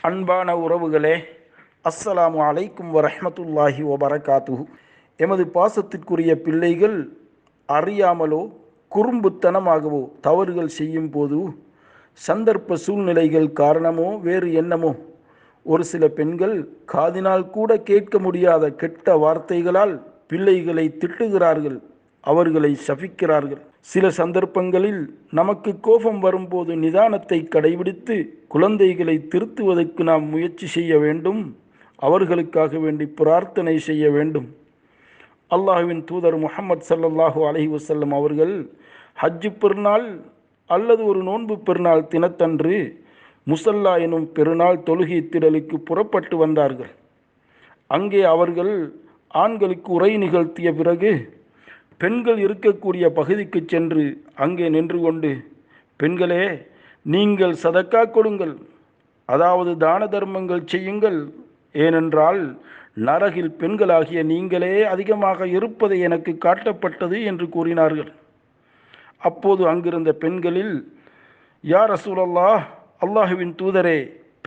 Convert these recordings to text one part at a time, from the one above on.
அன்பான உறவுகளே, அஸ்ஸலாமு அலைக்கும் வரஹ்மத்துல்லாஹி வபரகாத்துஹு. எமது பாசத்திற்குரிய பிள்ளைகள் அறியாமலோ குறும்புத்தனமாகவோ தவறுகள் செய்யும் போது சந்தர்ப்ப சூழ்நிலைகள் காரணமோ வேறு என்னமோ ஒரு சில பெண்கள் காதினால் கூட கேட்க முடியாத கெட்ட வார்த்தைகளால் பிள்ளைகளை திட்டுகிறார்கள், அவர்களை சபிக்கிறார்கள். சில சந்தர்ப்பங்களில் நமக்கு கோபம் வரும்போது நிதானத்தை கடைபிடித்து குழந்தைகளை திருத்துவதற்கு நாம் முயற்சி செய்ய வேண்டும். அவர்களுக்காக வேண்டி பிரார்த்தனை செய்ய வேண்டும். அல்லாஹ்வின் தூதர் முஹம்மது ஸல்லல்லாஹு அலைஹி வஸல்லம் அவர்கள் ஹஜ்ஜு பெருநாள் அல்லது ஒரு நோன்பு பெருநாள் தினத்தன்று முசல்லா எனும் பெருநாள் தொழுகை திடலுக்கு புறப்பட்டு வந்தார்கள். அங்கே அவர்கள் ஆண்களுக்கு உரை நிகழ்த்திய பிறகு பெண்கள் இருக்கக்கூடிய பகுதிக்கு சென்று அங்கே நின்று கொண்டு, பெண்களே, நீங்கள் சதக்கா கொடுங்கள், அதாவது தான தர்மங்கள் செய்யுங்கள், ஏனென்றால் நரகில் பெண்களாகிய நீங்களே அதிகமாக இருப்பதை எனக்கு காட்டப்பட்டது என்று கூறினார்கள். அப்போது அங்கிருந்த பெண்களில், யா ரசூலல்லாஹ், அல்லாஹுவின் தூதரே,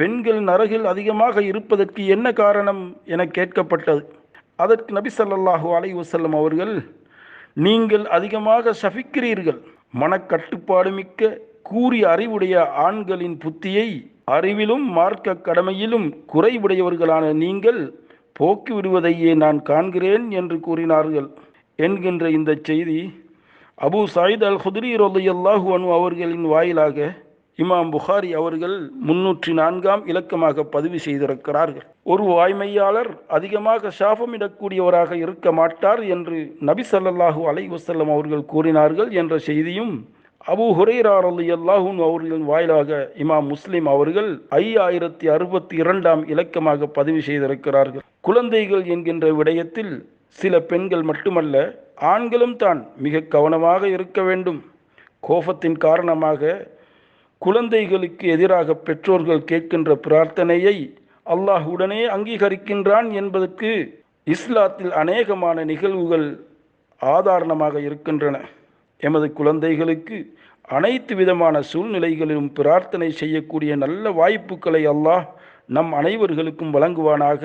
பெண்கள் நரகில் அதிகமாக இருப்பதற்கு என்ன காரணம் என கேட்கப்பட்டது. அதற்கு நபி ஸல்லல்லாஹு அலைஹி வஸல்லம் அவர்கள், நீங்கள் அதிகமாக சபிக்கிறீர்கள். மனக்கட்டுப்பாடு மிக்க கூறிய அறிவுடைய ஆண்களின் புத்தியை அறிவிலும் மார்க்க கடமையிலும் குறைவுடையவர்களான நீங்கள் போக்கி விடுவதையே நான் காண்கிறேன் என்று கூறினார்கள் என்கின்ற இந்த செய்தி அபூ சயீத் அல் குத்ரி ரலியல்லாஹு அன்ஹு அவர்களின் வாயிலாக இமாம் புகாரி அவர்கள் 304ஆம் இலக்கமாக பதிவு செய்திருக்கிறார்கள். ஒரு வாய்மையாளர் அதிகமாக சாபமிடக்கூடியவராக இருக்க மாட்டார் என்று நபி ஸல்லல்லாஹு அலைஹி வஸல்லம் அவர்கள் கூறினார்கள் என்ற செய்தியும் அபூ ஹுரைரா ரலியல்லாஹு அன்ஹு அவர்களின் வாயிலாக இமாம் முஸ்லிம் அவர்கள் 5062ஆம் இலக்கமாக பதிவு செய்திருக்கிறார்கள். குழந்தைகள் என்கின்ற விடயத்தில் சில பெண்கள் மட்டுமல்ல, ஆண்களும் தான் மிக கவனமாக இருக்க வேண்டும். கோபத்தின் காரணமாக குழந்தைகளுக்கு எதிராக பெற்றோர்கள் கேட்கின்ற பிரார்த்தனையை அல்லாஹ் உடனே அங்கீகரிக்கின்றான் என்பதற்கு இஸ்லாத்தில் அநேகமான நிகழ்வுகள் ஆதாரணமாக இருக்கின்றன. எமது குழந்தைகளுக்கு அனைத்து விதமான சூழ்நிலைகளிலும் பிரார்த்தனை செய்யக்கூடிய நல்ல வாய்ப்புகளை அல்லாஹ் நம் அனைவர்களுக்கும் வழங்குவானாக.